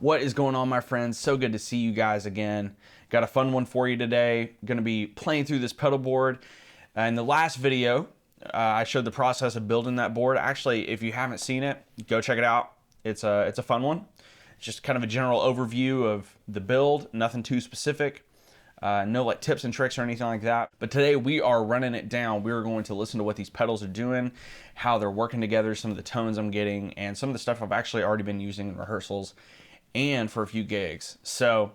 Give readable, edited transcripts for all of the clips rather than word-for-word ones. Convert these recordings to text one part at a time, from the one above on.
What is going on, my friends? So good to see you guys again. Got a fun one for you today. Gonna be playing through this pedal board. In the last video, I showed the process of building that board. Actually, if you haven't seen it, go check it out. It's a fun one. It's just kind of a general overview of the build, nothing too specific. No like tips and tricks or anything like that. But today we are running it down. We're going to listen to what these pedals are doing, how they're working together, some of the tones I'm getting, and some of the stuff I've actually already been using in rehearsals and for a few gigs. So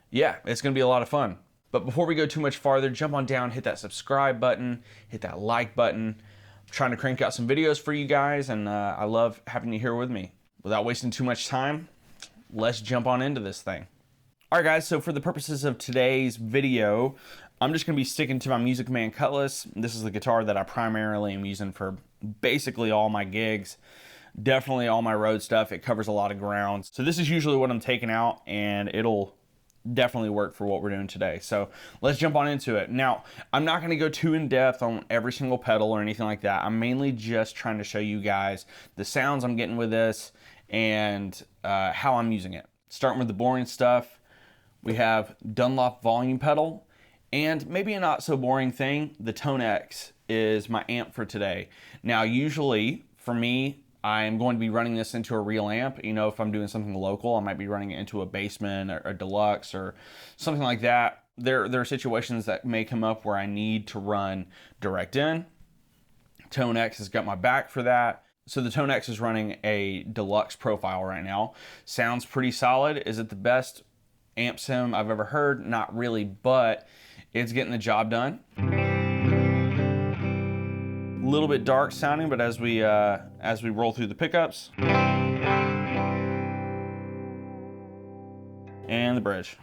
yeah, it's gonna be a lot of fun. But before we go too much farther, jump on down, hit that subscribe button, hit that like button. I'm trying to crank out some videos for you guys, and I love having you here with me. Without wasting too much time, let's jump on into this thing. All right, guys, so for the purposes of today's video, I'm just gonna be sticking to my Music Man Cutlass. This is the guitar that I primarily am using for basically all my gigs. Definitely all my road stuff. It covers a lot of ground. So this is usually what I'm taking out, and it'll definitely work for what we're doing today. So let's jump on into it. Now, I'm not gonna go too in depth on every single pedal or anything like that. I'm mainly just trying to show you guys the sounds I'm getting with this and how I'm using it. Starting with the boring stuff, we have Dunlop volume pedal, and maybe a not so boring thing, the ToneX is my amp for today. Now, usually for me, I'm going to be running this into a real amp. You know, if I'm doing something local, I might be running it into a basement or a deluxe or something like that. There are situations that may come up where I need to run direct in. ToneX has got my back for that. So the ToneX is running a deluxe profile right now. Sounds pretty solid. Is it the best amp sim I've ever heard? Not really, but it's getting the job done. A little bit dark sounding, but as we roll through the pickups and the bridge.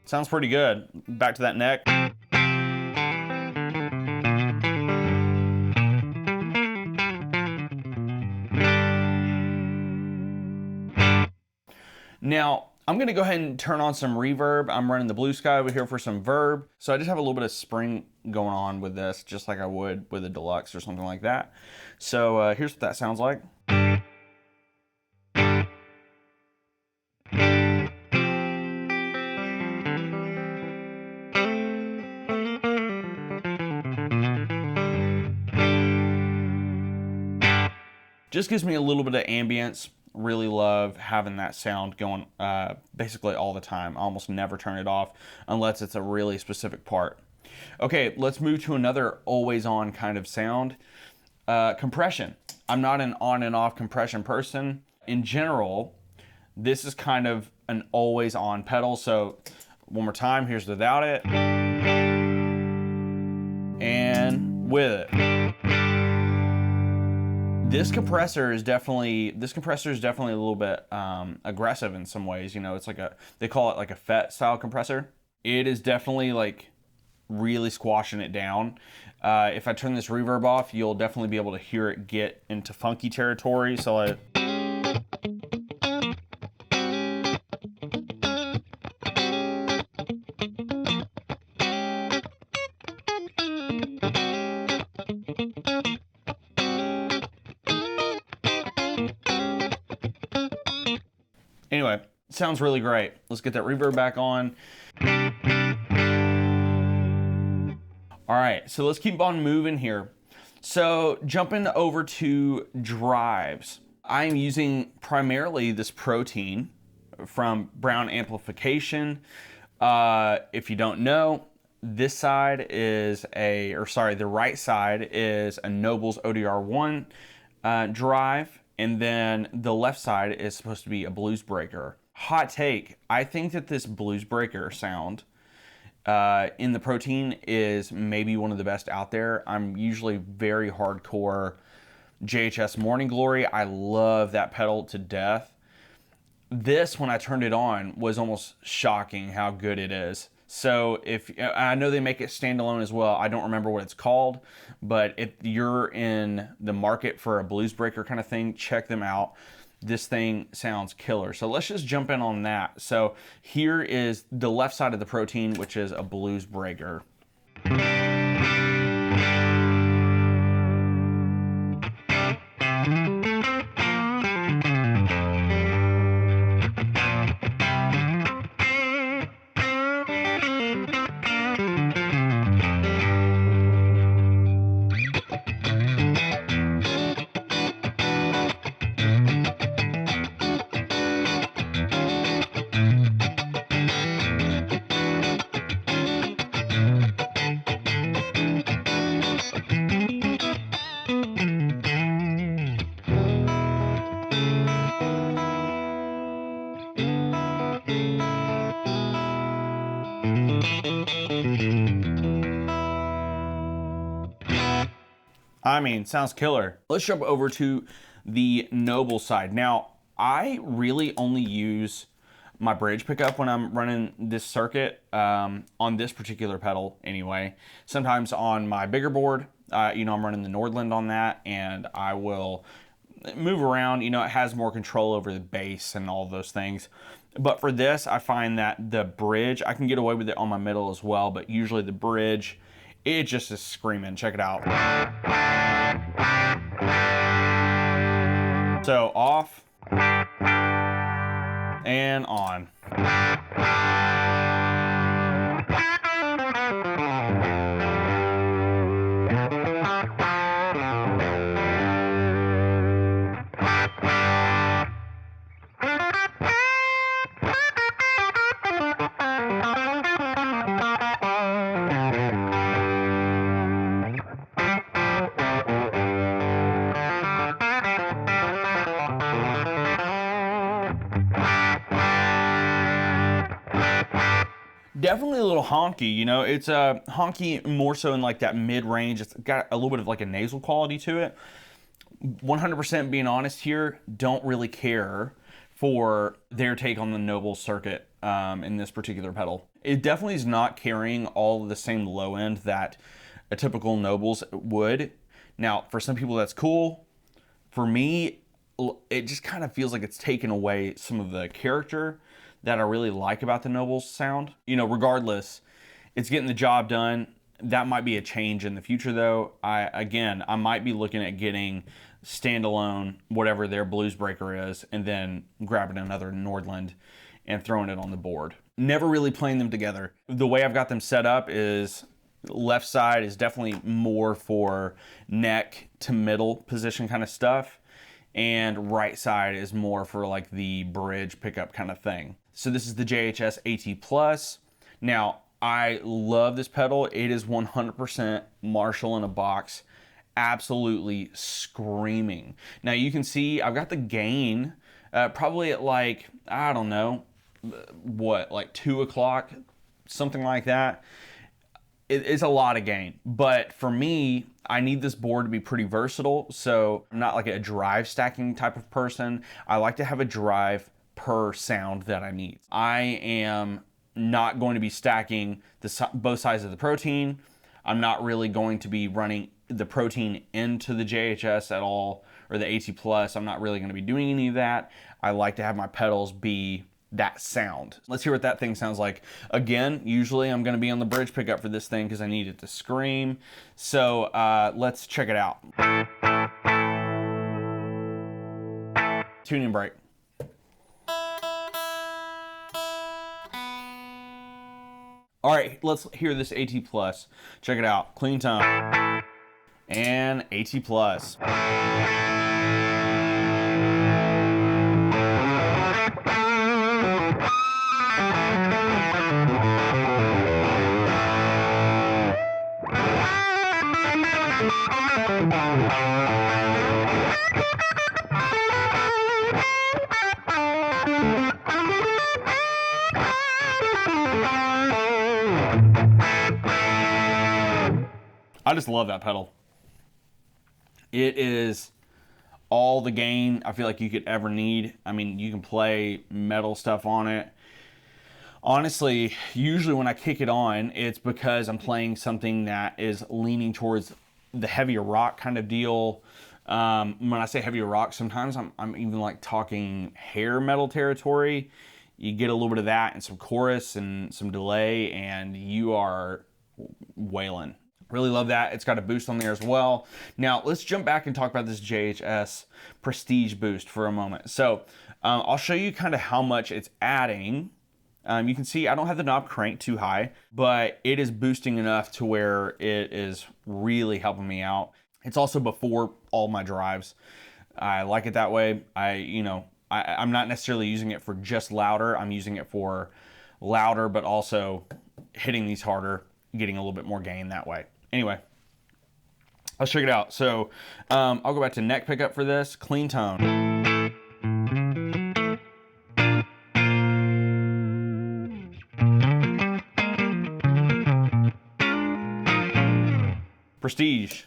Sounds pretty good. Back to that neck. Now, I'm gonna go ahead and turn on some reverb. I'm running the BlueSky over here for some verb. So I just have a little bit of spring going on with this, just like I would with a deluxe or something like that. So here's what that sounds like. Just gives me a little bit of ambience. Really love having that sound going basically all the time. I almost never turn it off unless it's a really specific part. Okay, let's move to another always on kind of sound. Compression. I'm not an on and off compression person. In general, this is kind of an always on pedal. So one more time, here's without it and with it. This compressor is definitely a little bit aggressive in some ways. You know, it's like they call it like a FET style compressor. It is definitely like really squashing it down. If I turn this reverb off, you'll definitely be able to hear it get into funky territory. So anyway, sounds really great. Let's get that reverb back on. All right, so let's keep on moving here. So jumping over to drives. I'm using primarily this Protein from Browne Amplification. If you don't know, this side is the right side is a Noble's ODR1 drive. And then the left side is supposed to be a Blues Breaker. Hot take, I think that this Blues Breaker sound in the Protein is maybe one of the best out there. I'm usually very hardcore JHS Morning Glory. I love that pedal to death. This, when I turned it on, was almost shocking how good it is. So if I know they make it standalone as well, I don't remember what it's called, but if you're in the market for a Blues Breaker kind of thing, check them out. This thing sounds killer. So let's just jump in on that. So here is the left side of the Protein, which is a Blues Breaker. I mean, sounds killer. Let's jump over to the Noble side. Now, I really only use my bridge pickup when I'm running this circuit, on this particular pedal anyway. Sometimes on my bigger board, you know, I'm running the Nordland on that, and I will move around. You know, it has more control over the bass and all those things. But for this, I find that the bridge, I can get away with it on my middle as well, but usually the bridge, it just is screaming. Check it out. So off and on. Definitely a little honky, you know. It's honky more so in like that mid-range. It's got a little bit of like a nasal quality to it. 100% being honest here, don't really care for their take on the Noble circuit in this particular pedal. It definitely is not carrying all of the same low end that a typical Nobles would. Now, for some people that's cool. For me, it just kind of feels like it's taken away some of the character that I really like about the Nobles sound. You know, regardless, it's getting the job done. That might be a change in the future though. I might be looking at getting standalone, whatever their blues breaker is, and then grabbing another Nordland and throwing it on the board. Never really playing them together. The way I've got them set up is left side is definitely more for neck to middle position kind of stuff, and right side is more for like the bridge pickup kind of thing. So this is the JHS AT Plus. Now, I love this pedal. It is 100% Marshall in a box. Absolutely screaming. Now you can see I've got the gain probably at like, I don't know, what, like 2 o'clock, something like that. It's a lot of gain, but for me, I need this board to be pretty versatile. So I'm not like a drive stacking type of person. I like to have a drive per sound that I need. I am not going to be stacking both sides of the protein. I'm not really going to be running the protein into the JHS at all, or the AT Plus. I'm not really going to be doing any of that. I like to have my pedals be that sound. Let's hear what that thing sounds like. Again, usually I'm going to be on the bridge pickup for this thing because I need it to scream. So let's check it out. Tuning break. All right, let's hear this AT Plus. Check it out. Clean tone. And AT Plus. I just love that pedal. It is all the gain I feel like you could ever need. I mean, you can play metal stuff on it. Honestly, usually when I kick it on, it's because I'm playing something that is leaning towards the heavier rock kind of deal. When I say heavier rock, sometimes I'm even like talking hair metal territory. You get a little bit of that and some chorus and some delay, and you are wailing. Really love that. It's got a boost on there as well. Now let's jump back and talk about this JHS Prestige Boost for a moment. So I'll show you kind of how much it's adding. You can see I don't have the knob cranked too high, but it is boosting enough to where it is really helping me out. It's also before all my drives. I like it that way. I'm not necessarily using it for just louder. I'm using it for louder, but also hitting these harder, getting a little bit more gain that way. Anyway, let's check it out. So I'll go back to neck pickup for this. Clean tone. Prestige.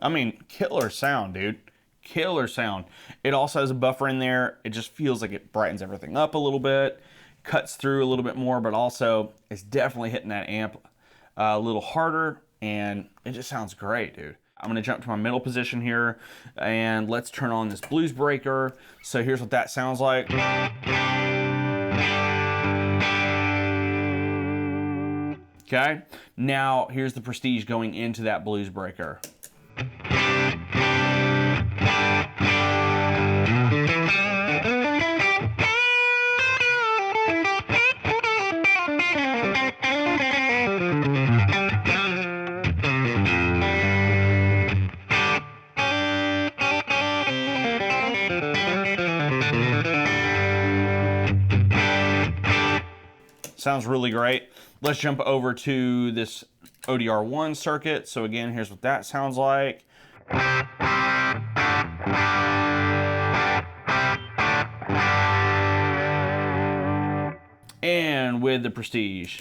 I mean, killer sound, dude. Killer sound. It also has a buffer in there. It just feels like it brightens everything up a little bit, cuts through a little bit more, but also it's definitely hitting that amp a little harder, and it just sounds great, dude. I'm gonna jump to my middle position here, and let's turn on this blues breaker. So here's what that sounds like. Okay, now here's the Prestige going into that blues breaker. Sounds really great. Let's jump over to this ODR1 circuit. So again, here's what that sounds like. And with the Prestige.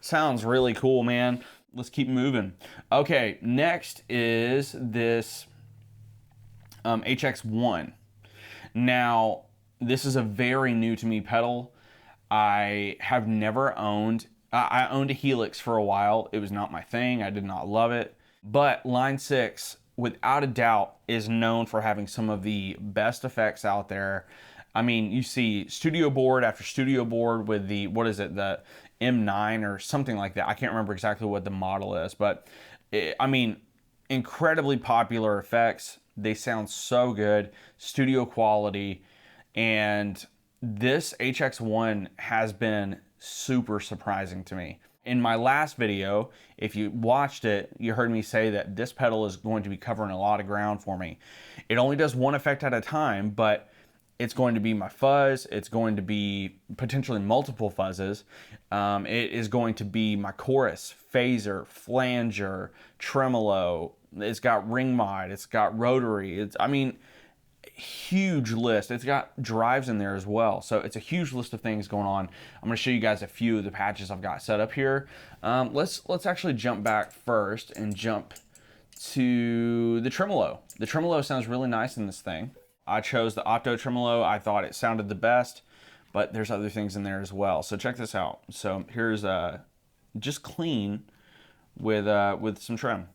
Sounds really cool, man. Let's keep moving. Okay, next is this HX1. Now, this is a very new to me pedal. I have never owned, I owned a Helix for a while. It was not my thing. I did not love it. But Line 6, without a doubt, is known for having some of the best effects out there. I mean, you see studio board after studio board with the, what is it, the M9 or something like that. I can't remember exactly what the model is, but I mean, incredibly popular effects. They sound so good, studio quality, and this HX1 has been super surprising to me. In my last video, if you watched it, you heard me say that this pedal is going to be covering a lot of ground for me. It only does one effect at a time, but it's going to be my fuzz. It's going to be potentially multiple fuzzes. It is going to be my chorus, phaser, flanger, tremolo. It's got ring mod. It's got rotary. I mean, huge list. It's got drives in there as well. So it's a huge list of things going on. I'm going to show you guys a few of the patches I've got set up here. Let's actually jump back first and jump to the tremolo. The tremolo sounds really nice in this thing. I chose the Opto tremolo. I thought it sounded the best, but there's other things in there as well. So check this out. So here's just clean with some trem.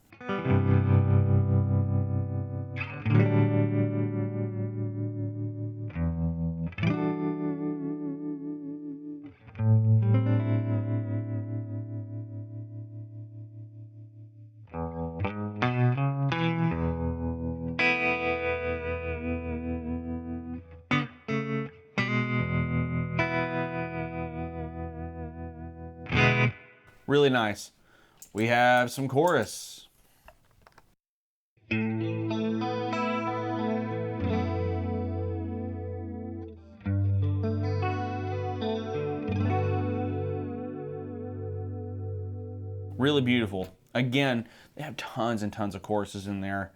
Really nice. We have some chorus. Really beautiful. Again, they have tons and tons of choruses in there.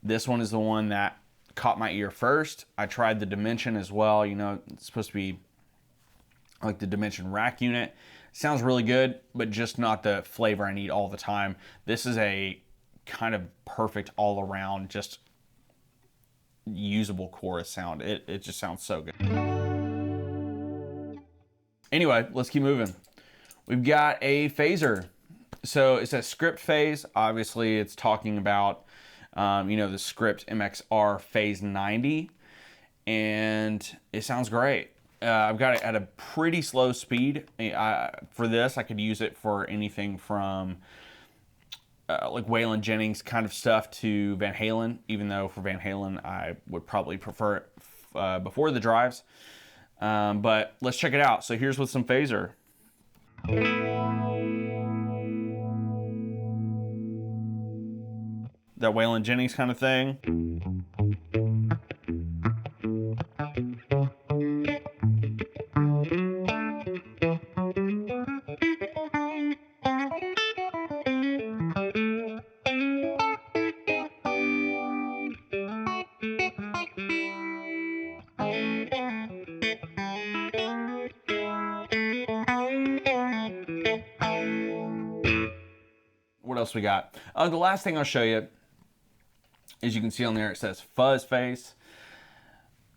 This one is the one that caught my ear first. I tried the Dimension as well. You know, it's supposed to be like the Dimension rack unit. Sounds really good, but just not the flavor I need all the time. This is a kind of perfect all around, just usable chorus sound. It just sounds so good. Anyway, let's keep moving. We've got a phaser. So it's a script phase. Obviously, it's talking about, you know, the script MXR phase 90, and it sounds great. I've got it at a pretty slow speed. For this, I could use it for anything from like Waylon Jennings kind of stuff to Van Halen, even though for Van Halen, I would probably prefer it before the drives. But let's check it out. So here's with some phaser. That Waylon Jennings kind of thing. we got? The last thing I'll show you, as you can see on there, it says fuzz face.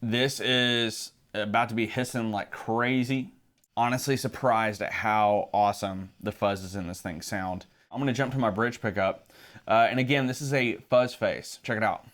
This is about to be hissing like crazy. Honestly surprised at how awesome the fuzzes in this thing sound. I'm gonna jump to my bridge pickup. And again, this is a fuzz face. Check it out.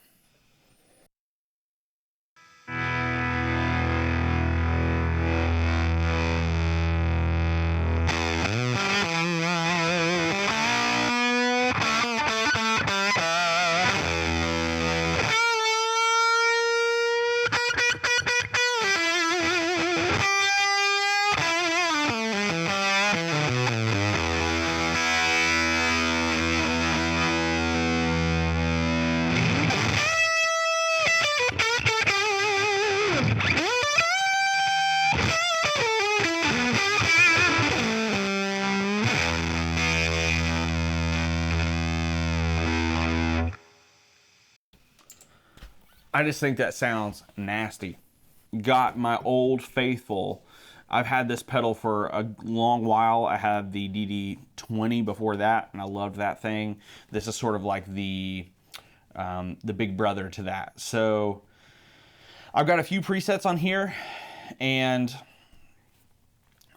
I just think that sounds nasty. Got my old faithful. I've had this pedal for a long while. I had the DD20 before that, and I loved that thing. This is sort of like the big brother to that. So I've got a few presets on here, and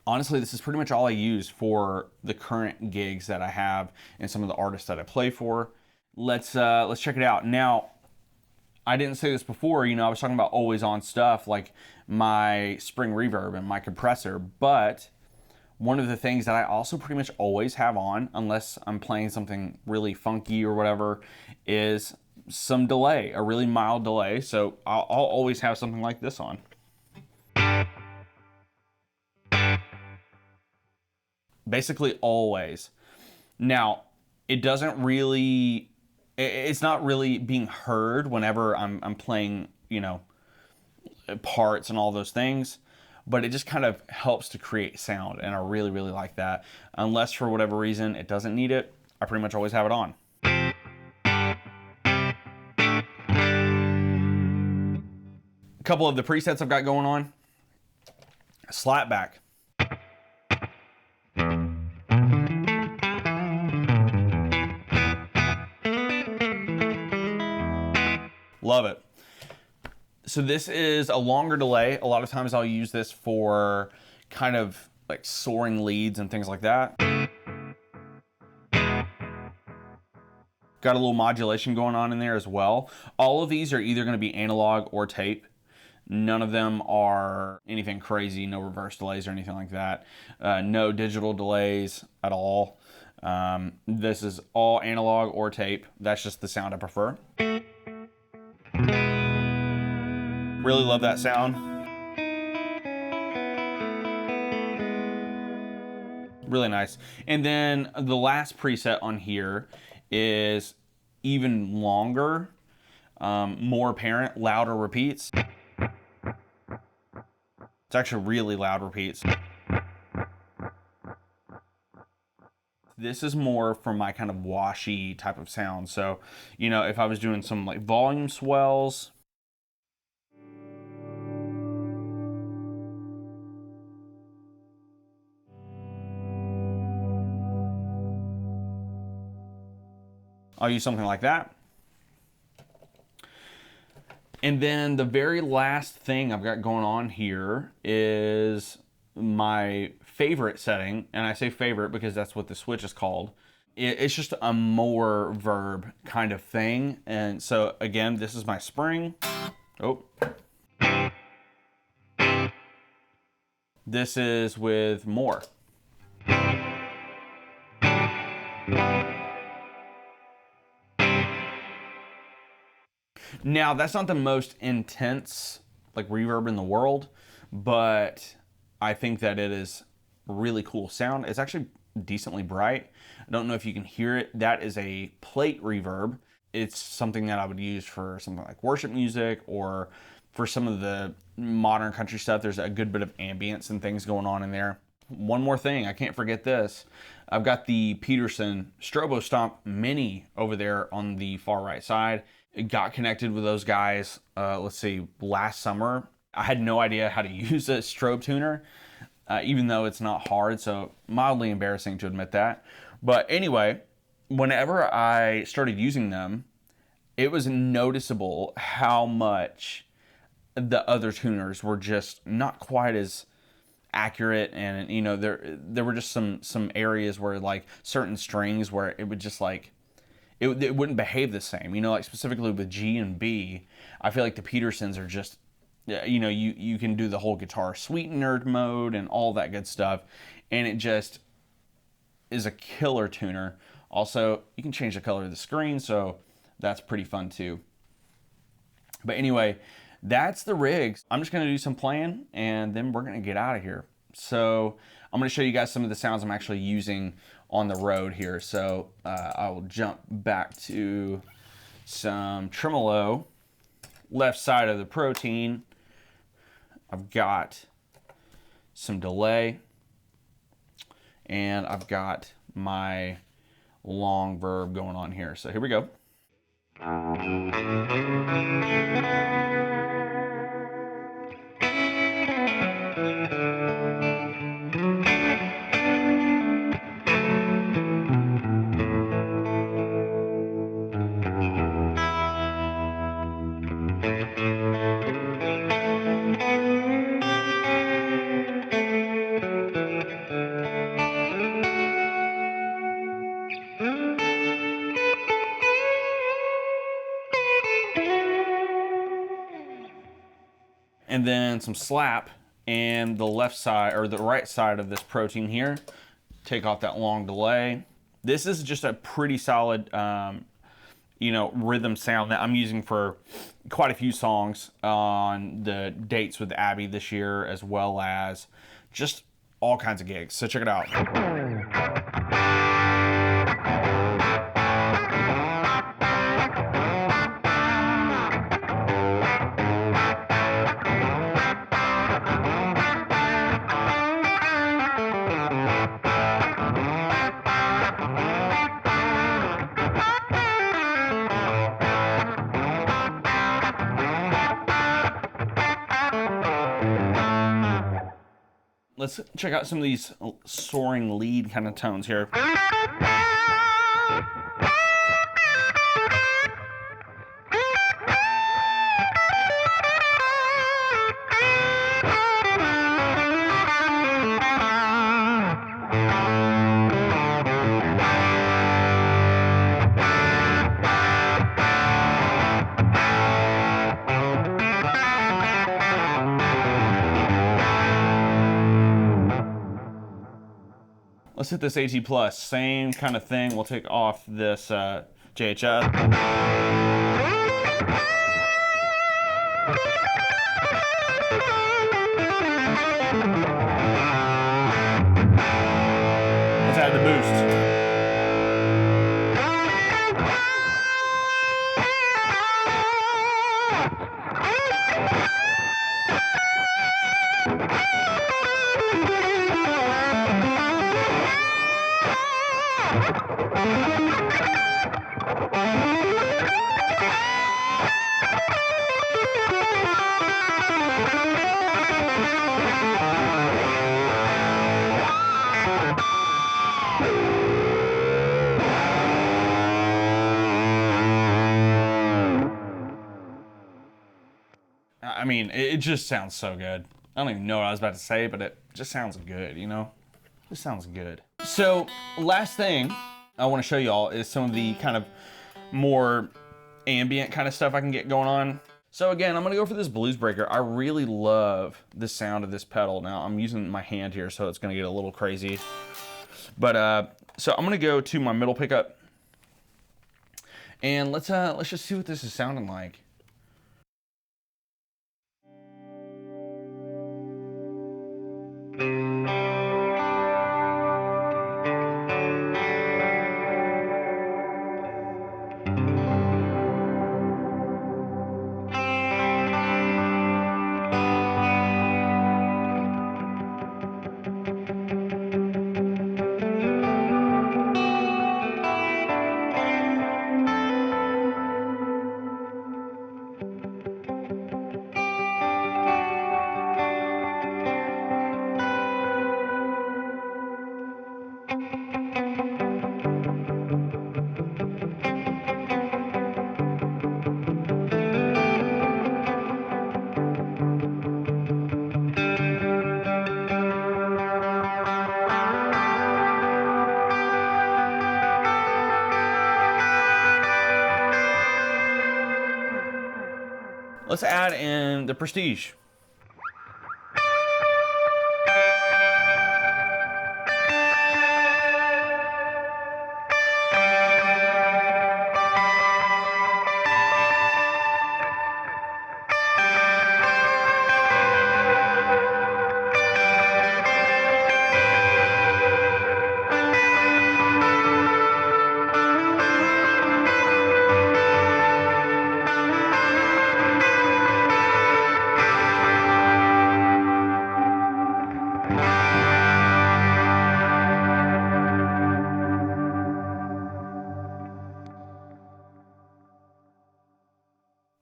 honestly, this is pretty much all I use for the current gigs that I have and some of the artists that I play for. Let's check it out. Now, I didn't say this before, you know, I was talking about always on stuff like my spring reverb and my compressor, but one of the things that I also pretty much always have on, unless I'm playing something really funky or whatever, is some delay, a really mild delay. So I'll always have something like this on. Basically always. Now, it doesn't really, it's not really being heard whenever I'm playing, you know, parts and all those things, but it just kind of helps to create sound, and I really, really like that. Unless for whatever reason it doesn't need it, I pretty much always have it on. A couple of the presets I've got going on. Slapback. Love it. So this is a longer delay. A lot of times I'll use this for kind of like soaring leads and things like that. Got a little modulation going on in there as well. All of these are either going to be analog or tape. None of them are anything crazy, no reverse delays or anything like that. No digital delays at all. This is all analog or tape. That's just the sound I prefer. Really love that sound. Really nice. And then the last preset on here is even longer, more apparent, louder repeats. It's actually really loud repeats. This is more for my kind of washy type of sound. So, you know, if I was doing some like volume swells, I'll use something like that. And then the very last thing I've got going on here is my favorite setting. And I say favorite because that's what the switch is called. It's just a more verb kind of thing. And so again, this is my spring. Oh. This is with more. Now, that's not the most intense like reverb in the world, but I think that it is a really cool sound. It's actually decently bright. I don't know if you can hear it. That is a plate reverb. It's something that I would use for something like worship music, or for some of the modern country stuff. There's a good bit of ambience and things going on in there. One more thing, I can't forget this. I've got the Peterson StroboStomp Mini over there on the far right side. It got connected with those guys, let's see, last summer. I had no idea how to use a strobe tuner, even though it's not hard, so mildly embarrassing to admit that. But anyway, whenever I started using them, it was noticeable how much the other tuners were just not quite as accurate, and you know, there were just some areas where like certain strings where it would just like it wouldn't behave the same, you know, like specifically with G and B. I feel like the Petersons are just, you know, you can do the whole guitar sweetener mode and all that good stuff, and it just is a killer tuner. Also, you can change the color of the screen, so that's pretty fun too. But anyway, that's the rigs. I'm just gonna do some playing and then we're gonna get out of here. So I'm gonna show you guys some of the sounds I'm actually using on the road here. So I will jump back to some tremolo, left side of the protein. I've got some delay, and I've got my long verb going on here. So here we go. And then some slap and the left side or the right side of this protein here. Take off that long delay. This is just a pretty solid, you know, rhythm sound that I'm using for quite a few songs on the dates with Abby this year, as well as just all kinds of gigs. So check it out. Let's check out some of these soaring lead kind of tones here. Let's hit this AT Plus, same kind of thing. We'll take off this JHS. Let's add the boost. I mean, it just sounds so good. I don't even know what I was about to say, but it just sounds good, you know? It sounds good. So, last thing I want to show y'all is some of the kind of more ambient kind of stuff I can get going on. So again, I'm gonna go for this blues breaker. I really love the sound of this pedal. Now, I'm using my hand here, so it's gonna get a little crazy. But, so I'm gonna go to my middle pickup, and let's just see what this is sounding like. Let's add in the Prestige.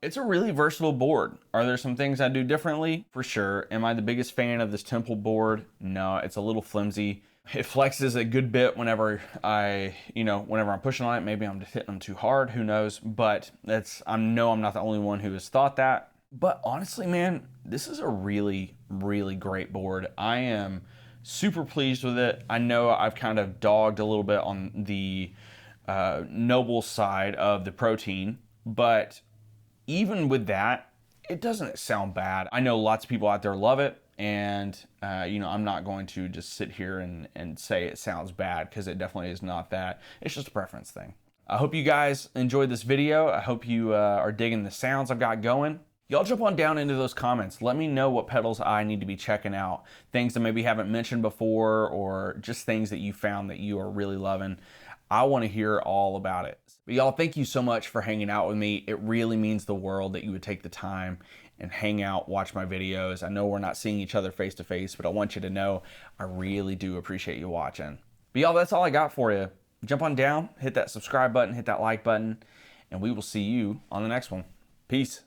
It's a really versatile board. Are there some things I do differently? For sure. Am I the biggest fan of this Temple board? No, it's a little flimsy. It flexes a good bit whenever whenever I'm pushing on it. Maybe I'm just hitting them too hard, who knows? But I know I'm not the only one who has thought that. But honestly, man, this is a really, really great board. I am super pleased with it. I know I've kind of dogged a little bit on the Noble side of the Protein, but even with that, it doesn't sound bad. I know lots of people out there love it, and I'm not going to just sit here and say it sounds bad, because it definitely is not that. It's just a preference thing. I hope you guys enjoyed this video. I hope you are digging the sounds I've got going. Y'all jump on down into those comments. Let me know what pedals I need to be checking out. Things that maybe haven't mentioned before, or just things that you found that you are really loving. I want to hear all about it. But y'all, thank you so much for hanging out with me. It really means the world that you would take the time and hang out, watch my videos. I know we're not seeing each other face to face, but I want you to know I really do appreciate you watching. But y'all, that's all I got for you. Jump on down, hit that subscribe button, hit that like button, and we will see you on the next one. Peace.